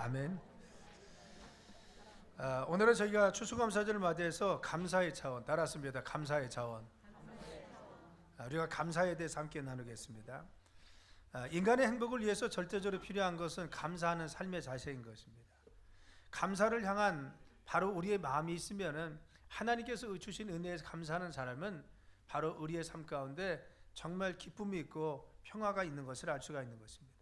아멘. 오늘은 저희가 추수감사절을 맞이해서 감사의 차원 따랐습니다. 감사의 차원. 우리가 감사에 대해서 함께 나누겠습니다. 인간의 행복을 위해서 절대적으로 필요한 것은 감사하는 삶의 자세인 것입니다. 감사를 향한 바로 우리의 마음이 있으면은 하나님께서 주신 은혜에 감사하는 사람은 바로 우리의 삶 가운데 정말 기쁨이 있고 평화가 있는 것을 알 수가 있는 것입니다.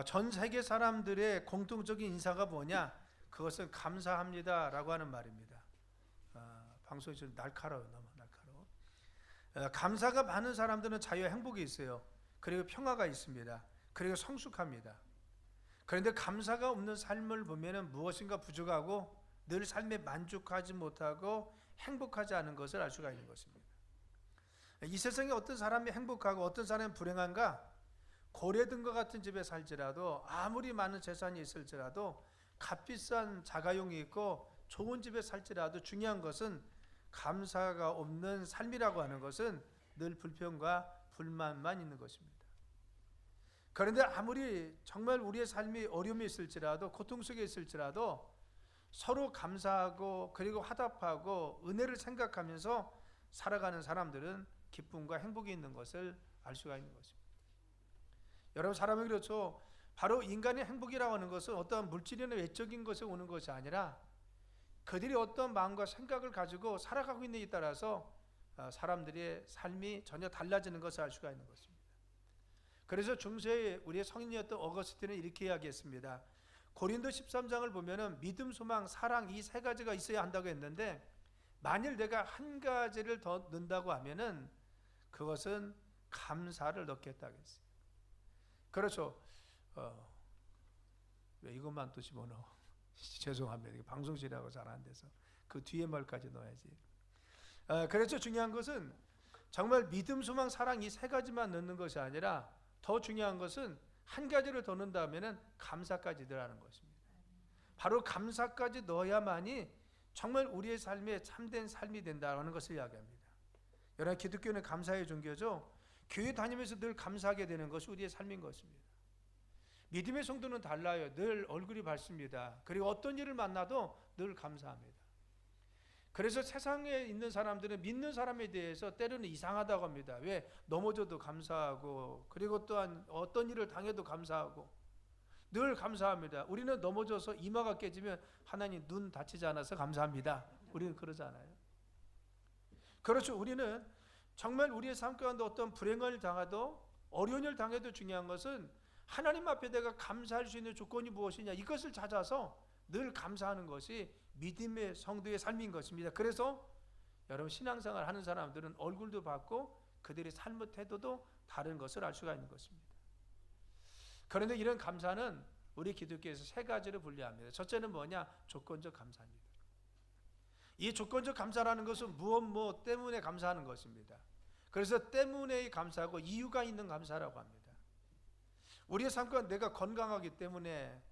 전 세계 사람들의 공통적인 인사가 뭐냐? 그것은 감사합니다 라고 하는 말입니다. 방송이 좀 날카로워요. 너무 날카로워. 감사가 많은 사람들은 자유와 행복이 있어요. 그리고 평화가 있습니다. 그리고 성숙합니다. 그런데 감사가 없는 삶을 보면 무엇인가 부족하고 늘 삶에 만족하지 못하고 행복하지 않은 것을 알 수가 있는 것입니다. 이 세상에 어떤 사람이 행복하고 어떤 사람이 불행한가? 고래등과 같은 집에 살지라도 아무리 많은 재산이 있을지라도 값비싼 자가용이 있고 좋은 집에 살지라도 중요한 것은 감사가 없는 삶이라고 하는 것은 늘 불평과 불만만 있는 것입니다. 그런데 아무리 정말 우리의 삶이 어려움이 있을지라도 고통 속에 있을지라도 서로 감사하고 그리고 화답하고 은혜를 생각하면서 살아가는 사람들은 기쁨과 행복이 있는 것을 알 수가 있는 것입니다. 여러분, 사람은 그렇죠. 바로 인간의 행복이라고 하는 것은 어떤 물질이나 외적인 것에 오는 것이 아니라 그들이 어떤 마음과 생각을 가지고 살아가고 있는 데 따라서 사람들의 삶이 전혀 달라지는 것을 알 수가 있는 것입니다. 그래서 중세에 우리의 성인이었던 어거스틴은 이렇게 이야기했습니다. 고린도 13장을 보면은 믿음, 소망, 사랑 이 세 가지가 있어야 한다고 했는데 만일 내가 한 가지를 더 넣는다고 하면은 그것은 감사를 넣겠다고 했어요. 그렇죠. 왜 이것만 또 집어넣어? 죄송합니다. 방송실하고 잘 안 돼서 그 뒤에 말까지 넣어야지. 그렇죠. 중요한 것은 정말 믿음, 소망, 사랑 이 세 가지만 넣는 것이 아니라 더 중요한 것은 한 가지를 더 넣는다면은 감사까지 넣으라는 것입니다. 바로 감사까지 넣어야만이 정말 우리의 삶에 참된 삶이 된다는 것을 이야기합니다. 여러분, 기독교는 감사의 종교죠. 교회 다니면서 늘 감사하게 되는 것이 우리의 삶인 것입니다. 믿음의 성도는 달라요. 늘 얼굴이 밝습니다. 그리고 어떤 일을 만나도 늘 감사합니다. 그래서 세상에 있는 사람들은 믿는 사람에 대해서 때로는 이상하다고 합니다. 왜? 넘어져도 감사하고 그리고 또한 어떤 일을 당해도 감사하고 늘 감사합니다. 우리는 넘어져서 이마가 깨지면 하나님 눈 다치지 않아서 감사합니다. 우리는 그러잖아요. 그렇죠. 우리는 정말 우리의 삶 가운데 어떤 불행을 당해도 어려운 일을 당해도 중요한 것은 하나님 앞에 내가 감사할 수 있는 조건이 무엇이냐 이것을 찾아서 늘 감사하는 것이 믿음의 성도의 삶인 것입니다. 그래서 여러분, 신앙생활 하는 사람들은 얼굴도 받고 그들의 삶의 태도도 다른 것을 알 수가 있는 것입니다. 그런데 이런 감사는 우리 기독교에서 세 가지를 분류합니다. 첫째는 뭐냐? 조건적 감사입니다. 이 조건적 감사라는 것은 무엇 때문에 감사하는 것입니다. 그래서 때문에 감사하고 이유가 있는 감사라고 합니다. 우리의 삶 가운데 내가 건강하기 때문에,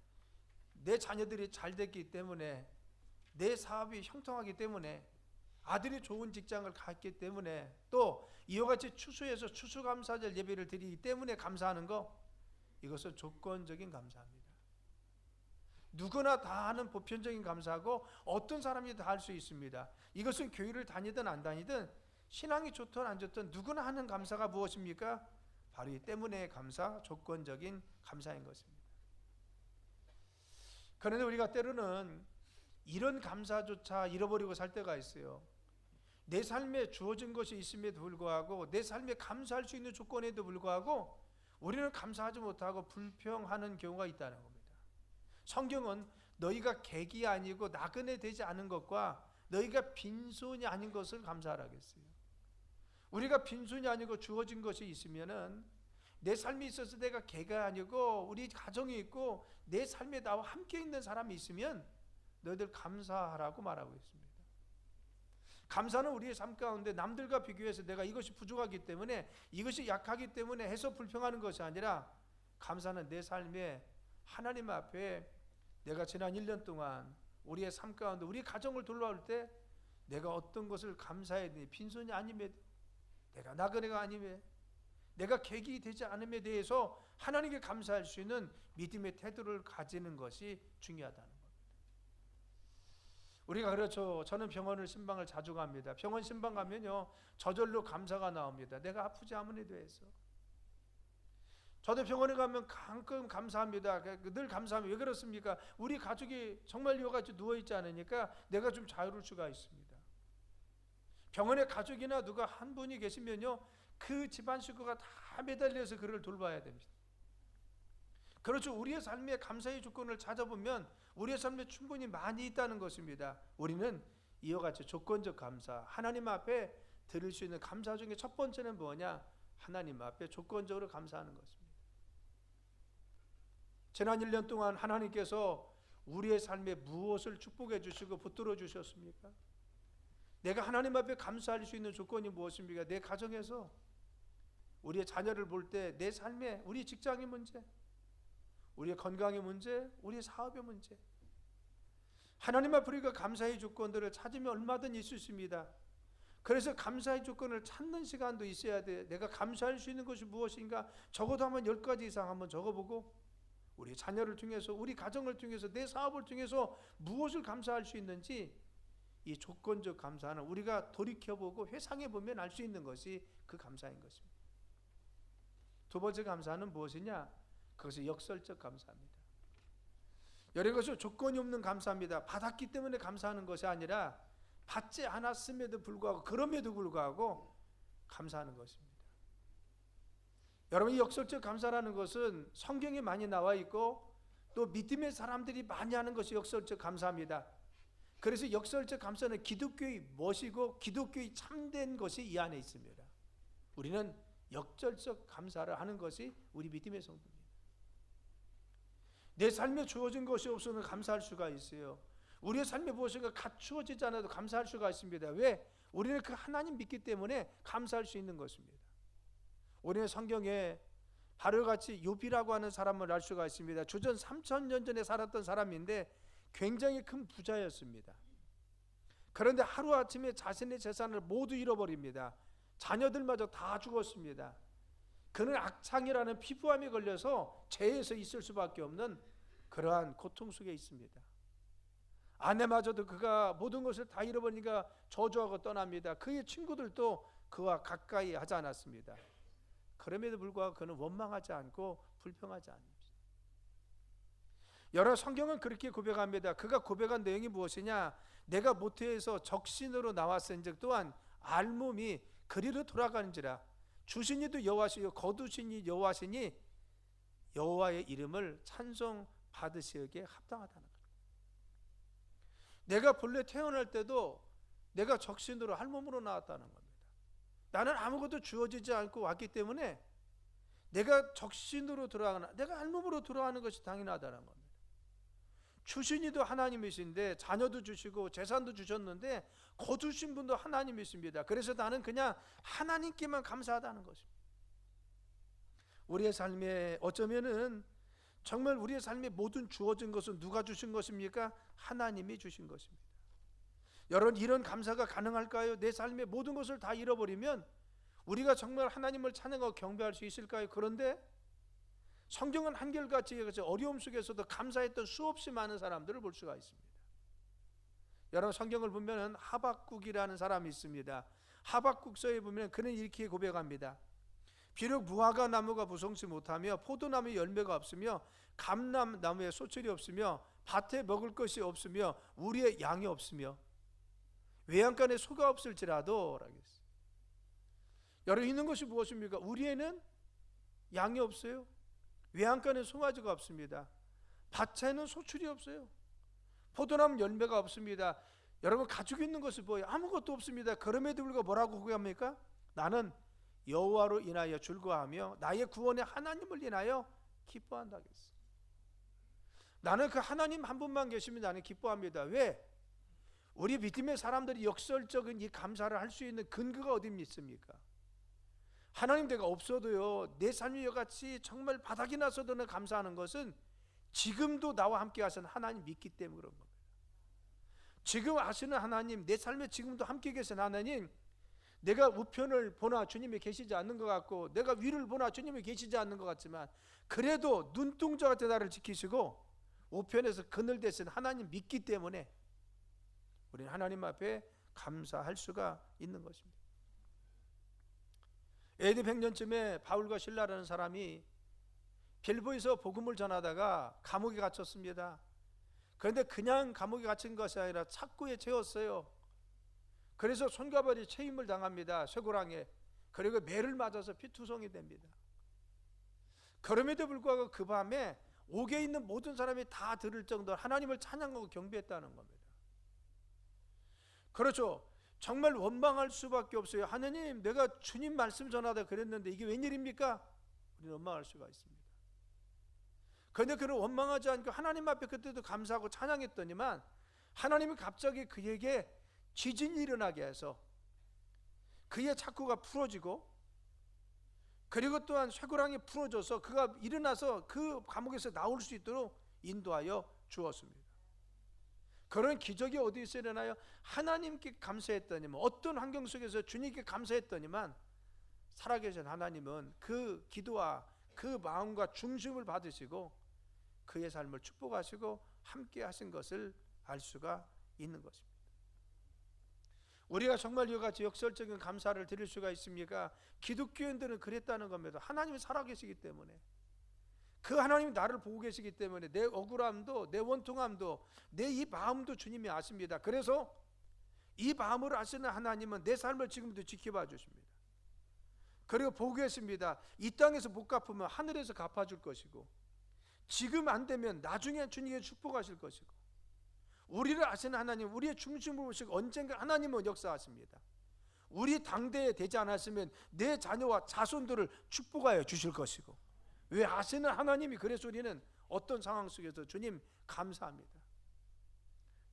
내 자녀들이 잘 됐기 때문에, 내 사업이 형통하기 때문에, 아들이 좋은 직장을 갔기 때문에, 또 이와 같이 추수해서 추수감사절 예배를 드리기 때문에 감사하는 것, 이것은 조건적인 감사입니다. 누구나 다 하는 보편적인 감사하고 어떤 사람이 다 할 수 있습니다. 이것은 교회를 다니든 안 다니든 신앙이 좋든 안 좋든 누구나 하는 감사가 무엇입니까? 바로 이 때문에 감사, 조건적인 감사인 것입니다. 그런데 우리가 때로는 이런 감사조차 잃어버리고 살 때가 있어요. 내 삶에 주어진 것이 있음에도 불구하고 내 삶에 감사할 수 있는 조건에도 불구하고 우리는 감사하지 못하고 불평하는 경우가 있다는 겁니다. 성경은 너희가 객이 아니고 나그네 되지 않은 것과 너희가 빈손이 아닌 것을 감사하라고 했어요. 우리가 빈손이 아니고 주어진 것이 있으면은 내 삶에 있어서 내가 개가 아니고 우리 가정이 있고 내 삶에 나와 함께 있는 사람이 있으면 너희들 감사하라고 말하고 있습니다. 감사는 우리의 삶 가운데 남들과 비교해서 내가 이것이 부족하기 때문에 이것이 약하기 때문에 해서 불평하는 것이 아니라 감사는 내 삶에 하나님 앞에 내가 지난 1년 동안 우리의 삶 가운데 우리 가정을 돌아올 때 내가 어떤 것을 감사해야 되니 빈손이 아니면 내가 나그네가 아니면 내가 계기 되지 않음에 대해서 하나님께 감사할 수 있는 믿음의 태도를 가지는 것이 중요하다는 겁니다. 우리가 그렇죠. 저는 병원을 신방을 자주 갑니다. 병원 신방 가면요, 저절로 감사가 나옵니다. 내가 아프지 않음에 대해서. 저도 병원에 가면 가끔 감사합니다. 늘 감사합니다. 왜 그렇습니까? 우리 가족이 정말 여기까지 누워있지 않으니까 내가 좀 자유로울 수가 있습니다. 병원에 가족이나 누가 한 분이 계시면요, 그 집안 식구가 다 매달려서 그를 돌봐야 됩니다. 그렇죠. 우리의 삶의 감사의 조건을 찾아보면 우리의 삶에 충분히 많이 있다는 것입니다. 우리는 이와 같이 조건적 감사, 하나님 앞에 드릴 수 있는 감사 중에 첫 번째는 뭐냐? 하나님 앞에 조건적으로 감사하는 것입니다. 지난 1년 동안 하나님께서 우리의 삶에 무엇을 축복해 주시고 붙들어 주셨습니까? 내가 하나님 앞에 감사할 수 있는 조건이 무엇입니까? 내 가정에서, 우리의 자녀를 볼 때, 내 삶에, 우리 직장의 문제, 우리의 건강의 문제, 우리의 사업의 문제, 하나님 앞에 우리가 감사의 조건들을 찾으면 얼마든 있을 수 있습니다. 그래서 감사의 조건을 찾는 시간도 있어야 돼. 내가 감사할 수 있는 것이 무엇인가? 적어도 한번 10가지 이상 한번 적어보고, 우리 자녀를 통해서, 우리 가정을 통해서, 내 사업을 통해서 무엇을 감사할 수 있는지, 이 조건적 감사는 우리가 돌이켜보고 회상해보면 알 수 있는 것이 그 감사인 것입니다. 두 번째 감사는 무엇이냐? 그것이 역설적 감사입니다. 여러 것을 조건이 없는 감사입니다. 받았기 때문에 감사하는 것이 아니라 받지 않았음에도 불구하고, 그럼에도 불구하고 감사하는 것입니다. 여러분, 이 역설적 감사라는 것은 성경에 많이 나와 있고 또 믿음의 사람들이 많이 하는 것이 역설적 감사입니다. 그래서 역설적 감사는 기독교의 멋이고 기독교의 참된 것이 이 안에 있습니다. 우리는 역설적 감사를 하는 것이 우리 믿음의 성도입니다. 내 삶에 주어진 것이 없으면 감사할 수가 있어요. 우리의 삶에 무엇인가 갖추어지지 않아도 감사할 수가 있습니다. 왜? 우리는 그 하나님 믿기 때문에 감사할 수 있는 것입니다. 우리는 성경에 바로같이 욥이라고 하는 사람을 알 수가 있습니다. 주전 3000년 전에 살았던 사람인데 굉장히 큰 부자였습니다. 그런데 하루아침에 자신의 재산을 모두 잃어버립니다. 자녀들마저 다 죽었습니다. 그는 악창이라는 피부암에 걸려서 죄에서 있을 수밖에 없는 그러한 고통 속에 있습니다. 아내마저도 그가 모든 것을 다 잃어버리니까 저주하고 떠납니다. 그의 친구들도 그와 가까이 하지 않았습니다. 그럼에도 불구하고 그는 원망하지 않고 불평하지 않습니다. 여러 성경은 그렇게 고백합니다. 그가 고백한 내용이 무엇이냐? 내가 모태에서 적신으로 나왔은즉 또한 알몸이 그리로 돌아가는지라. 주신이도 여호와시요 거두신이 여호와시니 여호와의 이름을 찬송 받으시기에 합당하다는 거예요. 내가 본래 태어날 때도 내가 적신으로 할몸으로 나왔다는 겁니다. 나는 아무것도 주어지지 않고 왔기 때문에 내가 적신으로 돌아가나, 내가 할몸으로 돌아가는 것이 당연하다는 겁니다. 주신이도 하나님이신데 자녀도 주시고 재산도 주셨는데 거두신 분도 하나님이십니다. 그래서 나는 그냥 하나님께만 감사하다는 것입니다. 우리의 삶에 어쩌면은 정말 우리의 삶에 모든 주어진 것은 누가 주신 것입니까? 하나님이 주신 것입니다. 여러분, 이런 감사가 가능할까요? 내 삶의 모든 것을 다 잃어버리면 우리가 정말 하나님을 찬양하고 경배할 수 있을까요? 그런데 성경은 한결같이 어려움 속에서도 감사했던 수없이 많은 사람들을 볼 수가 있습니다. 여러분, 성경을 보면 하박국이라는 사람이 있습니다. 하박국서에 보면 그는 이렇게 고백합니다. 비록 무화과 나무가 부성치 못하며 포도나무에 열매가 없으며 감람나무에 소출이 없으며 밭에 먹을 것이 없으며 우리의 양이 없으며 외양간에 소가 없을지라도 라고 했어요. 여러분, 있는 것이 무엇입니까? 우리에는 양이 없어요. 외양간에 송아지가 없습니다. 밭에는 소출이 없어요. 포도나무 열매가 없습니다. 여러분, 가지고 있는 것이 뭐예요? 아무것도 없습니다. 그럼에도 불구하고 뭐라고 고백합니까? 나는 여호와로 인하여 즐거워하며 나의 구원의 하나님을 인하여 기뻐한다 했어요. 나는 그 하나님 한 분만 계시면 나는 기뻐합니다. 왜? 우리 믿음의 사람들이 역설적인 이 감사를 할 수 있는 근거가 어디 있습니까? 하나님 내가 없어도요, 내 삶이 이같이 정말 바닥이 나서도 감사하는 것은 지금도 나와 함께 하시는 하나님 믿기 때문에 그런 겁니다. 지금 하시는 하나님, 내 삶에 지금도 함께 계신 하나님, 내가 우편을 보나 주님이 계시지 않는 것 같고 내가 위를 보나 주님이 계시지 않는 것 같지만 그래도 눈동자 같은 나를 지키시고 우편에서 그늘 대신 하나님 믿기 때문에 우리는 하나님 앞에 감사할 수가 있는 것입니다. AD 100년쯤에 바울과 실라라는 사람이 빌보에서 복음을 전하다가 감옥에 갇혔습니다. 그런데 그냥 감옥에 갇힌 것이 아니라 착고에 채웠어요. 그래서 손과 발이 체임을 당합니다. 쇠고랑에. 그리고 매를 맞아서 피투성이 됩니다. 그럼에도 불구하고 그 밤에 옥에 있는 모든 사람이 다 들을 정도로 하나님을 찬양하고 경배했다는 겁니다. 그렇죠. 정말 원망할 수밖에 없어요. 하나님, 내가 주님 말씀 전하다 그랬는데 이게 웬일입니까? 우리는 원망할 수가 있습니다. 그런데 그는 원망하지 않고 하나님 앞에 그때도 감사하고 찬양했더니만 하나님이 갑자기 그에게 지진이 일어나게 해서 그의 착고가 풀어지고 그리고 또한 쇠고랑이 풀어져서 그가 일어나서 그 감옥에서 나올 수 있도록 인도하여 주었습니다. 그런 기적이 어디서 일어나요? 하나님께 감사했더니만, 어떤 환경 속에서 주님께 감사했더니만 살아계신 하나님은 그 기도와 그 마음과 중심을 받으시고 그의 삶을 축복하시고 함께 하신 것을 알 수가 있는 것입니다. 우리가 정말 이와 같이 역설적인 감사를 드릴 수가 있습니까? 기독교인들은 그랬다는 겁니다. 하나님이 살아계시기 때문에, 그 하나님이 나를 보고 계시기 때문에 내 억울함도 내 원통함도 내 이 마음도 주님이 아십니다. 그래서 이 마음을 아시는 하나님은 내 삶을 지금도 지켜봐 주십니다. 그리고 보고 계십니다. 이 땅에서 못 갚으면 하늘에서 갚아줄 것이고, 지금 안 되면 나중에 주님이 축복하실 것이고, 우리를 아시는 하나님, 우리의 중심을 보시고 언젠가 하나님은 역사하십니다. 우리 당대에 되지 않았으면 내 자녀와 자손들을 축복하여 주실 것이고, 왜 아시는 하나님이, 그래서 우리는 어떤 상황 속에서 주님 감사합니다.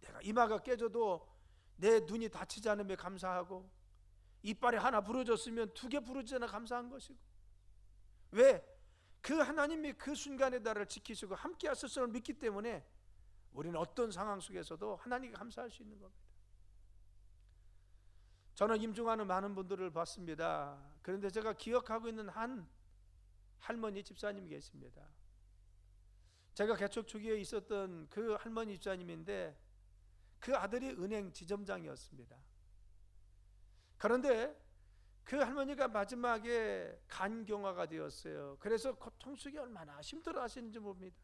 내가 이마가 깨져도 내 눈이 다치지 않으며 감사하고, 이빨이 하나 부러졌으면 2개 부러지잖아 감사한 것이고, 왜? 그 하나님이 그 순간에 나를 지키시고 함께 하실 줄 믿기 때문에 우리는 어떤 상황 속에서도 하나님께 감사할 수 있는 겁니다. 저는 임종하는 많은 분들을 봤습니다. 그런데 제가 기억하고 있는 한 할머니 집사님이 계십니다. 제가 개척 초기에 있었던 그 할머니 집사님인데 그 아들이 은행 지점장이었습니다. 그런데 그 할머니가 마지막에 간경화가 되었어요. 그래서 고통 속에 얼마나 힘들어 하시는지 봅니다.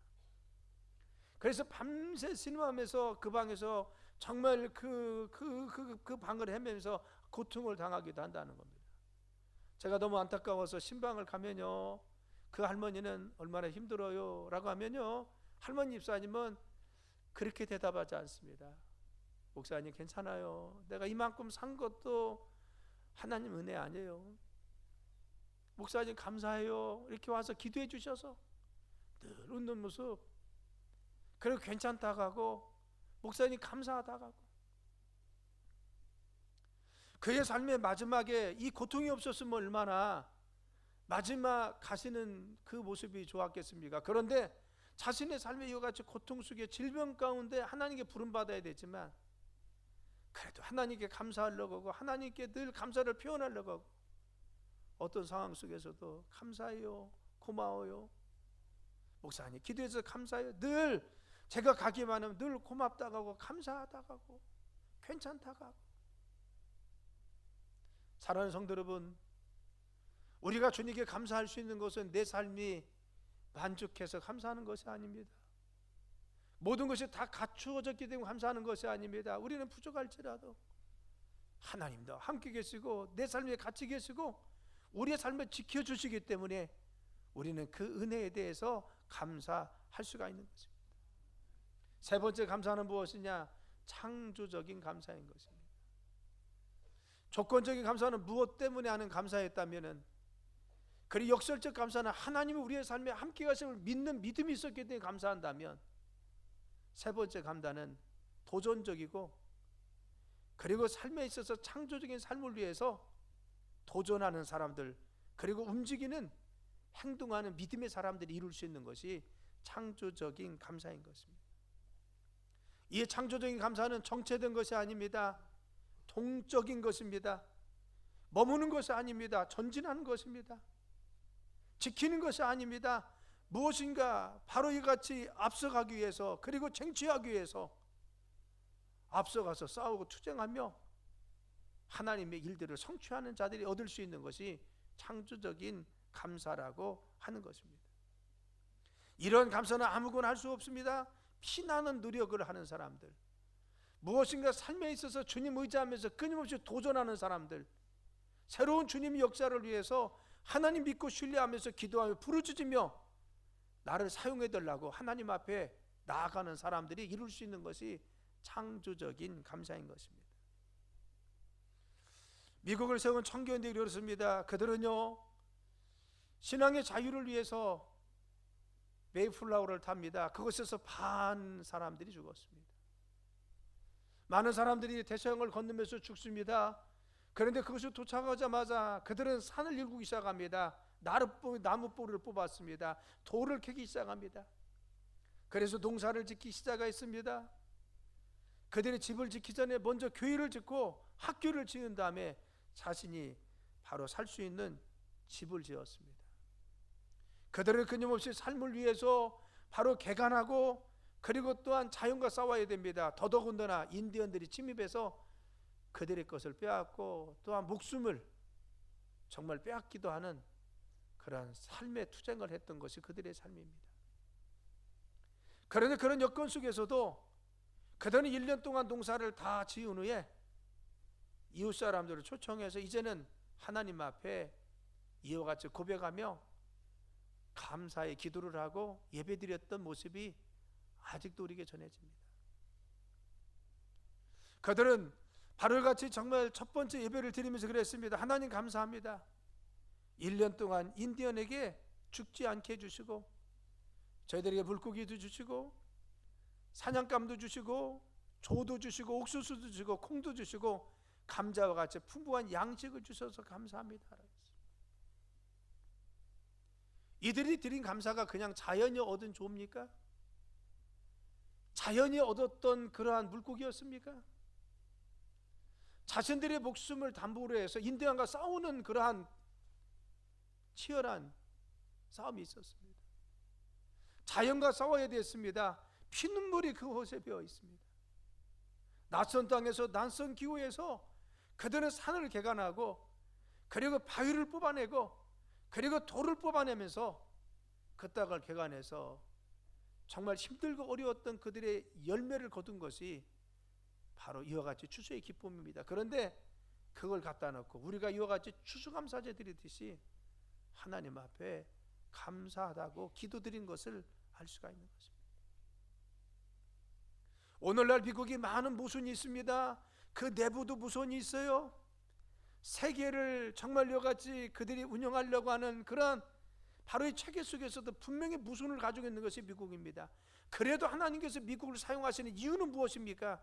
그래서 밤새 신음하면서 그 방에서 정말 그 방을 헤매면서 고통을 당하기도 한다는 겁니다. 제가 너무 안타까워서 신방을 가면요, 그 할머니는 얼마나 힘들어요 라고 하면요, 할머니 집사님은 그렇게 대답하지 않습니다. 목사님 괜찮아요. 내가 이만큼 산 것도 하나님 은혜 아니에요. 목사님 감사해요. 이렇게 와서 기도해 주셔서 늘 웃는 모습, 그리고 괜찮다고 하고 목사님 감사하다고 하고, 그의 삶의 마지막에 이 고통이 없었으면 얼마나 마지막 가시는 그 모습이 좋았겠습니까? 그런데 자신의 삶의 이와 같이 고통 속에 질병 가운데 하나님께 부름받아야 되지만 그래도 하나님께 감사하려고 하고 하나님께 늘 감사를 표현하려고 하고, 어떤 상황 속에서도 감사해요, 고마워요, 목사님 기도해서 감사해요, 늘 제가 가기만 하면 늘 고맙다고 하고 감사하다고 하고 괜찮다고 하고. 사랑하는 성도 여러분, 우리가 주님께 감사할 수 있는 것은 내 삶이 만족해서 감사하는 것이 아닙니다. 모든 것이 다 갖추어졌기 때문에 감사하는 것이 아닙니다. 우리는 부족할지라도 하나님도 함께 계시고 내 삶에 같이 계시고 우리의 삶을 지켜주시기 때문에 우리는 그 은혜에 대해서 감사할 수가 있는 것입니다. 세 번째 감사는 무엇이냐? 창조적인 감사인 것입니다. 조건적인 감사는 무엇 때문에 하는 감사였다면은, 그리고 역설적 감사는 하나님이 우리의 삶에 함께 가심을 믿는 믿음이 있었기 때문에 감사한다면, 세 번째 감사는 도전적이고 그리고 삶에 있어서 창조적인 삶을 위해서 도전하는 사람들, 그리고 움직이는 행동하는 믿음의 사람들이 이룰 수 있는 것이 창조적인 감사인 것입니다. 이 창조적인 감사는 정체된 것이 아닙니다. 동적인 것입니다. 머무는 것이 아닙니다. 전진하는 것입니다. 지키는 것이 아닙니다. 무엇인가 바로 이같이 앞서가기 위해서, 그리고 쟁취하기 위해서 앞서가서 싸우고 투쟁하며 하나님의 일들을 성취하는 자들이 얻을 수 있는 것이 창조적인 감사라고 하는 것입니다. 이런 감사는 아무거나 할 수 없습니다. 피나는 노력을 하는 사람들, 무엇인가 삶에 있어서 주님 의지하면서 끊임없이 도전하는 사람들, 새로운 주님의 역사를 위해서 하나님 믿고 신뢰하면서 기도하며 부르짖으며 나를 사용해 달라고 하나님 앞에 나아가는 사람들이 이룰 수 있는 것이 창조적인 감사인 것입니다. 미국을 세운 청교인들이 그렇습니다. 그들은요, 신앙의 자유를 위해서 메이플라워를 탑니다. 그곳에서 반 사람들이 죽었습니다. 많은 사람들이 대서양을 건너면서 죽습니다. 그런데 그것을 도착하자마자 그들은 산을 일구기 시작합니다. 나무뿌리를 뽑았습니다. 돌을 캐기 시작합니다. 그래서 농사를 짓기 시작했습니다. 그들의 집을 짓기 전에 먼저 교회를 짓고 학교를 지은 다음에 자신이 바로 살 수 있는 집을 지었습니다. 그들은 끊임없이 삶을 위해서 바로 개간하고, 그리고 또한 자연과 싸워야 됩니다. 더더군다나 인디언들이 침입해서 그들의 것을 빼앗고 또한 목숨을 정말 빼앗기도 하는 그러한 삶의 투쟁을 했던 것이 그들의 삶입니다. 그런데 그런 여건 속에서도 그들은 1년 동안 농사를 다 지은 후에 이웃 사람들을 초청해서 이제는 하나님 앞에 이와 같이 고백하며 감사의 기도를 하고 예배드렸던 모습이 아직도 우리에게 전해집니다. 그들은 바로 같이 정말 첫 번째 예배를 드리면서 그랬습니다. 하나님 감사합니다. 1년 동안 인디언에게 죽지 않게 해주시고, 저희들에게 물고기도 주시고, 사냥감도 주시고, 조도 주시고, 옥수수도 주시고, 콩도 주시고, 감자와 같이 풍부한 양식을 주셔서 감사합니다. 이들이 드린 감사가 그냥 자연이 얻은 조입니까? 자연이 얻었던 그러한 물고기였습니까? 자신들의 목숨을 담보로 해서 인디언과 싸우는 그러한 치열한 싸움이 있었습니다. 자연과 싸워야 됐습니다. 피눈물이 그곳에 배어 있습니다. 낯선 땅에서 낯선 기후에서 그들은 산을 개간하고, 그리고 바위를 뽑아내고, 그리고 돌을 뽑아내면서 그 땅을 개간해서 정말 힘들고 어려웠던 그들의 열매를 거둔 것이 바로 이와 같이 추수의 기쁨입니다. 그런데 그걸 갖다 놓고 우리가 이와 같이 추수감사제 드리듯이 하나님 앞에 감사하다고 기도드린 것을 알 수가 있는 것입니다. 오늘날 미국이 많은 모순이 있습니다. 그 내부도 모순이 있어요. 세계를 정말 이와 같이 그들이 운영하려고 하는 그런 바로 이 체계 속에서도 분명히 모순을 가지고 있는 것이 미국입니다. 그래도 하나님께서 미국을 사용하시는 이유는 무엇입니까?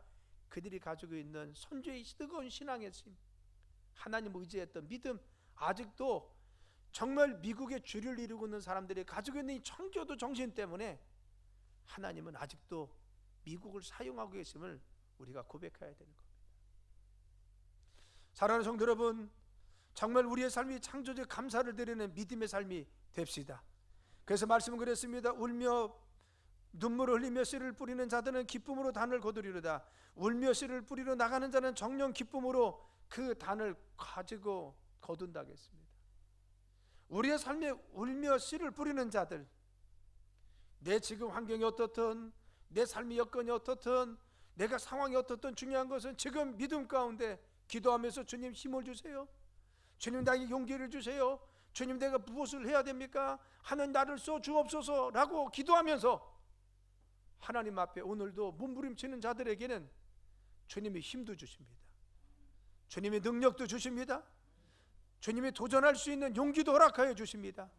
그들이 가지고 있는 선조의 뜨거운 신앙의 힘, 하나님 의지했던 믿음, 아직도 정말 미국의 주를 이루고 있는 사람들이 가지고 있는 이 청교도 정신 때문에 하나님은 아직도 미국을 사용하고 계심을 우리가 고백해야 되는 겁니다. 사랑하는 성도 여러분, 정말 우리의 삶이 창조적 감사를 드리는 믿음의 삶이 됩시다. 그래서 말씀은 그랬습니다. 울며 눈물을 흘리며 씨를 뿌리는 자들은 기쁨으로 단을 거두리로다. 울며 씨를 뿌리러 나가는 자는 정녕 기쁨으로 그 단을 가지고 거둔다고 했습니다. 우리의 삶에 울며 씨를 뿌리는 자들, 내 지금 환경이 어떻든, 내 삶의 여건이 어떻든, 내가 상황이 어떻든 중요한 것은 지금 믿음 가운데 기도하면서 주님 힘을 주세요. 주님 나에게 용기를 주세요. 주님 내가 무엇을 해야 됩니까? 하나님 나를 써 주옵소서라고 기도하면서 하나님 앞에 오늘도 몸부림치는 자들에게는 주님이 힘도 주십니다. 주님의 능력도 주십니다. 주님이 도전할 수 있는 용기도 허락하여 주십니다.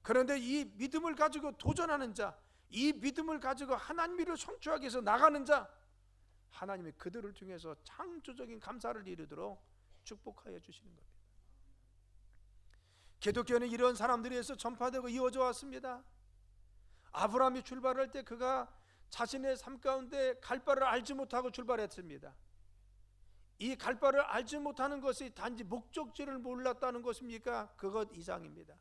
그런데 이 믿음을 가지고 도전하는 자, 이 믿음을 가지고 하나님을 성취하기 위해서 나가는 자, 하나님이 그들을 통해서 창조적인 감사를 이루도록 축복하여 주시는 겁니다. 기독교는 이런 사람들에 의해서 전파되고 이어져 왔습니다. 아브라함이 출발할 때 그가 자신의 삶 가운데 갈 바를 알지 못하고 출발했습니다. 이 갈 바를 알지 못하는 것이 단지 목적지를 몰랐다는 것입니까? 그것 이상입니다.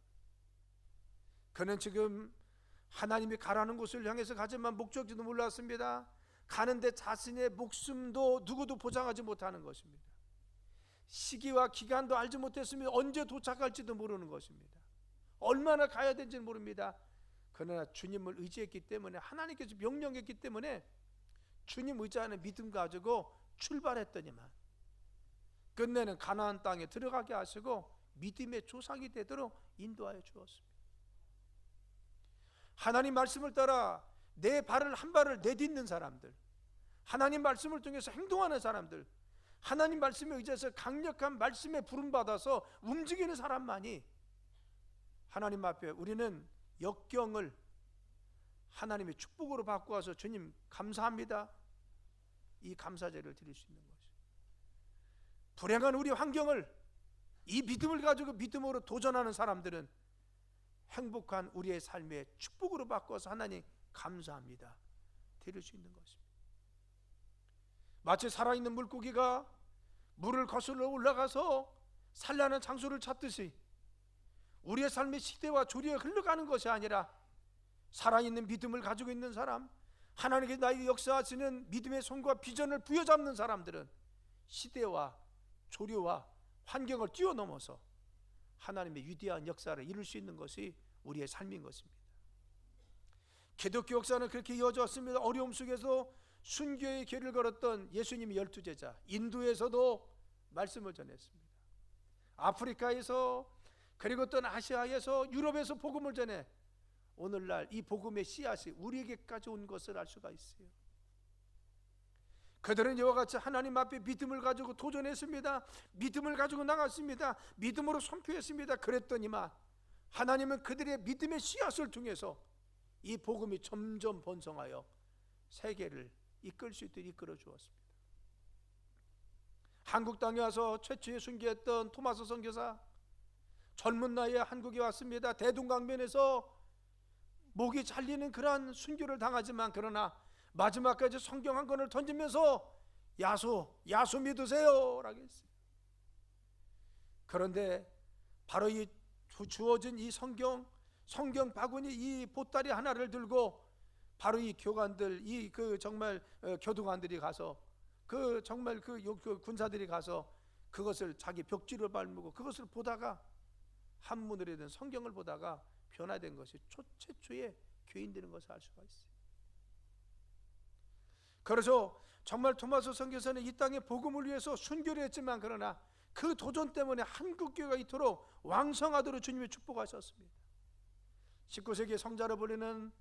그는 지금 하나님이 가라는 곳을 향해서 가지만 목적지도 몰랐습니다. 가는데 자신의 목숨도 누구도 보장하지 못하는 것입니다. 시기와 기간도 알지 못했습니다. 언제 도착할지도 모르는 것입니다. 얼마나 가야 되는지는 모릅니다. 그러나 주님을 의지했기 때문에, 하나님께서 명령했기 때문에 주님 의지하는 믿음 가지고 출발했더니만 끝내는 가나안 땅에 들어가게 하시고 믿음의 조상이 되도록 인도하여 주었습니다. 하나님 말씀을 따라 내 발을 한 발을 내딛는 사람들, 하나님 말씀을 통해서 행동하는 사람들, 하나님 말씀에 의지해서 강력한 말씀에 부름받아서 움직이는 사람만이 하나님 앞에 우리는 역경을 하나님의 축복으로 바꾸어서 주님 감사합니다, 이 감사제를 드릴 수 있는 것이죠. 불행한 우리 환경을 이 믿음을 가지고 믿음으로 도전하는 사람들은 행복한 우리의 삶의 축복으로 바꿔서 하나님 감사합니다 드릴 수 있는 것입니다. 마치 살아있는 물고기가 물을 거슬러 올라가서 산란한 장소를 찾듯이 우리의 삶의 시대와 조리에 흘러가는 것이 아니라 살아있는 믿음을 가지고 있는 사람, 하나님께 나에게 역사하시는 믿음의 손과 비전을 부여잡는 사람들은 시대와 조류와 환경을 뛰어넘어서 하나님의 위대한 역사를 이룰 수 있는 것이 우리의 삶인 것입니다. 기독교 역사는 그렇게 이어져 왔습니다. 어려움 속에서 순교의 길을 걸었던 예수님의 12제자, 인도에서도 말씀을 전했습니다. 아프리카에서, 그리고 또 아시아에서, 유럽에서 복음을 전해 오늘날 이 복음의 씨앗이 우리에게까지 온 것을 알 수가 있어요. 그들은 이와 같이 하나님 앞에 믿음을 가지고 도전했습니다. 믿음을 가지고 나갔습니다. 믿음으로 선포했습니다. 그랬더니만 하나님은 그들의 믿음의 씨앗을 통해서 이 복음이 점점 번성하여 세계를 이끌 수 있도록 이끌어 주었습니다. 한국 땅에 와서 최초에 순교했던 토마스 선교사, 젊은 나이에 한국에 왔습니다. 대동강변에서 목이 잘리는 그러한 순교를 당하지만, 그러나 마지막까지 성경 한 권을 던지면서 야수 믿으세요 라고 했어요. 그런데 바로 이 주어진 이 성경 바구니, 이 보따리 하나를 들고 바로 이 교관들, 이 정말 교도관들이 가서 정말 군사들이 가서 그것을 자기 벽지로 밟고 그것을 보다가 한문으로 된 성경을 보다가 변화된 것이 최초의 교인 되는 것을 알 수가 있어요. 그래서 정말 토마스 선교사는 이 땅의 복음을 위해서 순교를 했지만, 그러나 그 도전 때문에 한국교회가 이토록 왕성하도록 주님이 축복하셨습니다. 19세기 성자로 불리는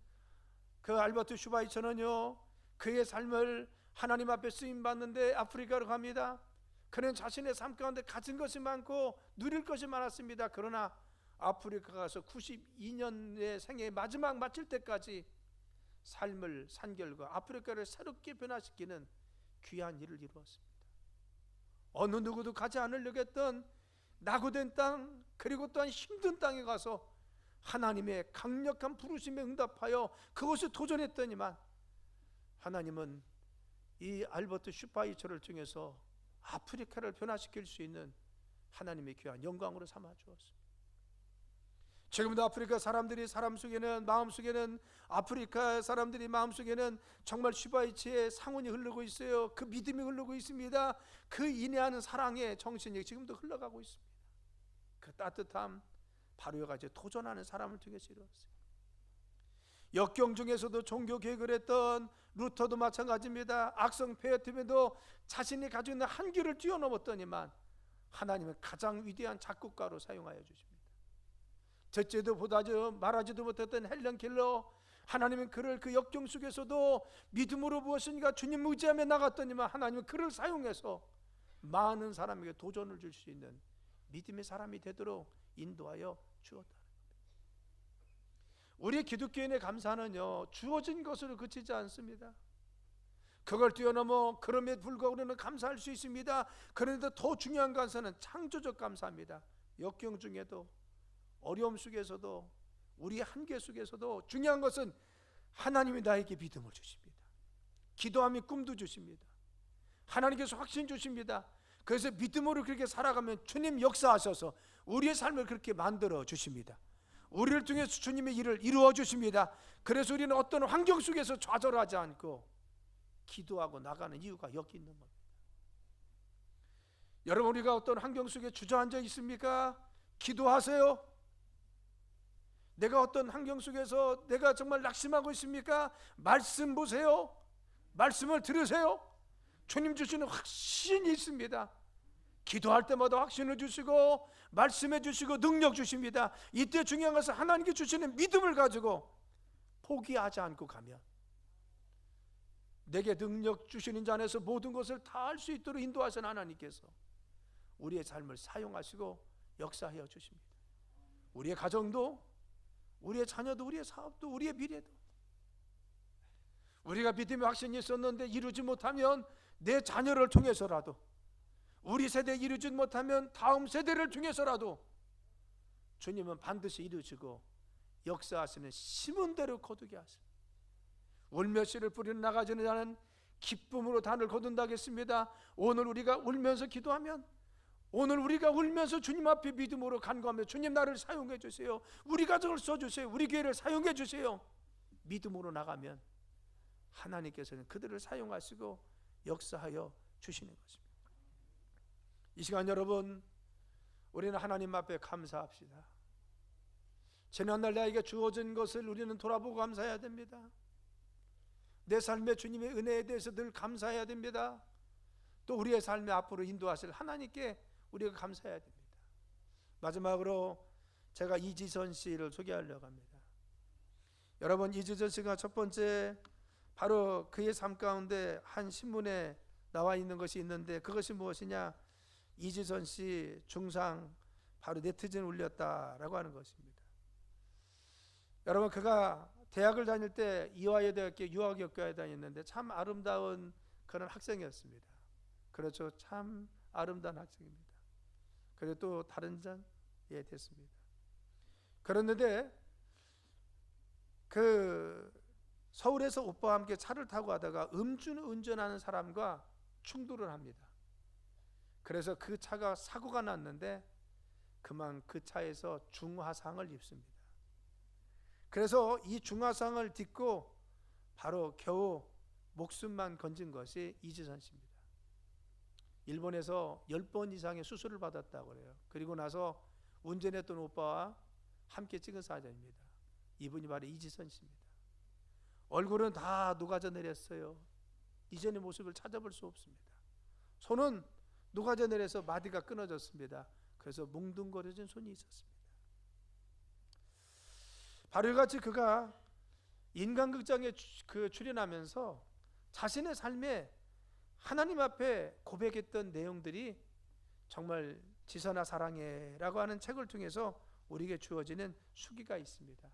그 알버트 슈바이처는요, 그의 삶을 하나님 앞에 쓰임 받는데 아프리카로 갑니다. 그는 자신의 삶 가운데 가진 것이 많고 누릴 것이 많았습니다. 그러나 아프리카 가서 92년의 생애 마지막 마칠 때까지 삶을 산결과 아프리카를 새롭게 변화시키는 귀한 일을 이루었습니다. 어느 누구도 가지 않으려고 했던 낙오된 땅, 그리고 또한 힘든 땅에 가서 하나님의 강력한 부르심에 응답하여 그것을 도전했더니만 하나님은 이 알버트 슈파이처를 통해서 아프리카를 변화시킬 수 있는 하나님의 귀한 영광으로 삼아 주었습니다. 지금도 아프리카 사람들이 마음속에는 아프리카 사람들이 마음속에는 정말 슈바이처의 상온이 흐르고 있어요. 그 믿음이 흐르고 있습니다. 그 인내하는 사랑의 정신이 지금도 흘러가고 있습니다. 그 따뜻함, 바로 이와 같이 도전하는 사람을 통해서 이루었어요. 역경 중에서도 종교 개혁을 했던 루터도 마찬가지입니다. 악성 페어팀에도 자신이 가지고 있는 한계를 뛰어넘었더니만 하나님은 가장 위대한 작곡가로 사용하여 주십니다. 듣지도 보다도 말하지도 못했던 헬런 켈러, 하나님은 그를 그 역경 속에서도 믿음으로 무엇인가 주님 의지하며 나갔더니만 하나님은 그를 사용해서 많은 사람에게 도전을 줄 수 있는 믿음의 사람이 되도록 인도하여 주었다. 우리 기독교인의 감사는요, 주어진 것으로 그치지 않습니다. 그걸 뛰어넘어 그럼에도 불구하고 우리는 감사할 수 있습니다. 그런데 더 중요한 감사는 창조적 감사입니다. 역경 중에도, 어려움 속에서도, 우리의 한계 속에서도 중요한 것은 하나님이 나에게 믿음을 주십니다. 기도하며 꿈도 주십니다. 하나님께서 확신 주십니다. 그래서 믿음으로 그렇게 살아가면 주님 역사하셔서 우리의 삶을 그렇게 만들어 주십니다. 우리를 통해서 주님의 일을 이루어 주십니다. 그래서 우리는 어떤 환경 속에서 좌절하지 않고 기도하고 나가는 이유가 여기 있는 겁니다. 여러분, 우리가 어떤 환경 속에 주저앉아 있습니까? 기도하세요. 내가 어떤 환경 속에서 내가 정말 낙심하고 있습니까? 말씀 보세요. 말씀을 들으세요. 주님 주시는 확신이 있습니다. 기도할 때마다 확신을 주시고 말씀해 주시고 능력 주십니다. 이때 중요한 것은 하나님께 주시는 믿음을 가지고 포기하지 않고 가면 내게 능력 주시는 자 안에서 모든 것을 다 할 수 있도록 인도하신 하나님께서 우리의 삶을 사용하시고 역사하여 주십니다. 우리의 가정도, 우리의 자녀도, 우리의 사업도, 우리의 미래도. 우리가 믿음의 확신이 있었는데 이루지 못하면 내 자녀를 통해서라도, 우리 세대에 이루지 못하면 다음 세대를 통해서라도 주님은 반드시 이루시고 역사하시는 심은 대로 거두게 하십니다. 울며 씨를 뿌리는 나가지는 자는 기쁨으로 단을 거둔다 하겠습니다. 오늘 우리가 울면서 기도하면, 오늘 우리가 울면서 주님 앞에 믿음으로 간구하며 주님 나를 사용해 주세요, 우리 가정을 써주세요, 우리 교회를 사용해 주세요, 믿음으로 나가면 하나님께서는 그들을 사용하시고 역사하여 주시는 것입니다. 이 시간 여러분, 우리는 하나님 앞에 감사합시다. 지난날 나에게 주어진 것을 우리는 돌아보고 감사해야 됩니다. 내 삶에 주님의 은혜에 대해서 늘 감사해야 됩니다. 또 우리의 삶에 앞으로 인도하실 하나님께 우리가 감사해야 됩니다. 마지막으로 제가 이지선 씨를 소개하려고 합니다. 여러분, 이지선 씨가 첫 번째 바로 그의 삶 가운데 한 신문에 나와 있는 것이 있는데, 그것이 무엇이냐? 이지선 씨 중상 바로 네티즌 울렸다라고 하는 것입니다. 여러분, 그가 대학을 다닐 때 이화여대학교 유아교육과에 다녔는데 참 아름다운 그런 학생이었습니다. 그렇죠, 참 아름다운 학생입니다. 그리고 또 다른 전에 됐습니다. 그랬는데 그 서울에서 오빠와 함께 차를 타고 가다가 운전하는 사람과 충돌을 합니다. 그래서 그 차가 사고가 났는데 그만 그 차에서 중화상을 입습니다. 그래서 이 중화상을 딛고 바로 겨우 목숨만 건진 것이 이지선 씨입니다. 일본에서 10번 이상의 수술을 받았다고 그래요. 그리고 나서 운전했던 오빠와 함께 찍은 사진입니다. 이분이 바로 이지선 씨입니다. 얼굴은 다 녹아져 내렸어요. 이전의 모습을 찾아볼 수 없습니다. 손은 녹아져 내려서 마디가 끊어졌습니다. 그래서 뭉둥거려진 손이 있었습니다. 바로 이같이 그가 인간극장에 출연하면서 자신의 삶에 하나님 앞에 고백했던 내용들이 정말 지선아 사랑해라고 하는 책을 통해서 우리에게 주어지는 수기가 있습니다.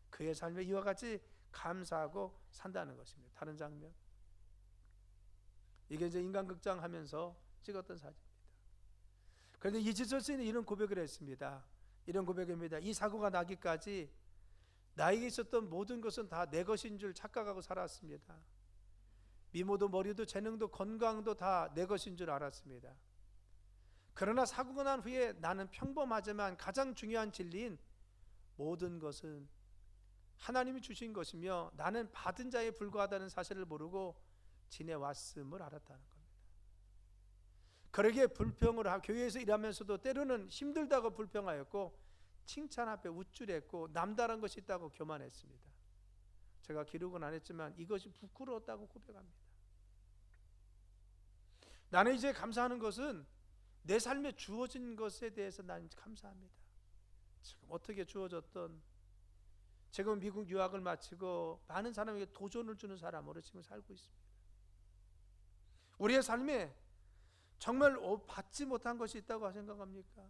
그의 삶에 이와 같이 감사하고 산다는 것입니다. 다른 장면, 이게 이제 인간극장 하면서 찍었던 사진입니다. 그런데 이지선 씨는 이런 고백을 했습니다. 이런 고백입니다. 이 사고가 나기까지 나에게 있었던 모든 것은 다 내 것인 줄 착각하고 살았습니다. 미모도 머리도 재능도 건강도 다 내 것인 줄 알았습니다. 그러나 사고가 난 후에 나는 평범하지만 가장 중요한 진리인 모든 것은 하나님이 주신 것이며 나는 받은 자에 불과하다는 사실을 모르고 지내왔음을 알았다는 겁니다. 그러기에 불평을 하고 교회에서 일하면서도 때로는 힘들다고 불평하였고 칭찬 앞에 우쭐했고 남다른 것이 있다고 교만했습니다. 제가 기록은 안 했지만 이것이 부끄러웠다고 고백합니다. 나는 이제 감사하는 것은 내 삶에 주어진 것에 대해서 나는 감사합니다. 지금 어떻게 주어졌던, 지금 미국 유학을 마치고 많은 사람에게 도전을 주는 사람으로 지금 살고 있습니다. 우리의 삶에 정말 받지 못한 것이 있다고 생각합니까?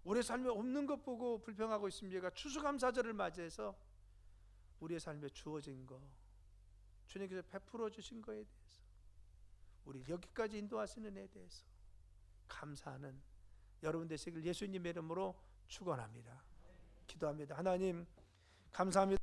우리의 삶에 없는 것 보고 불평하고 있습니까? 추수감사절을 맞이해서 우리의 삶에 주어진 것, 주님께서 베풀어 주신 것에 대해서, 우리 여기까지 인도하시는 은혜에 대해서 감사하는 여러분 되시길 예수님의 이름으로 축원합니다. 기도합니다. 하나님 감사합니다.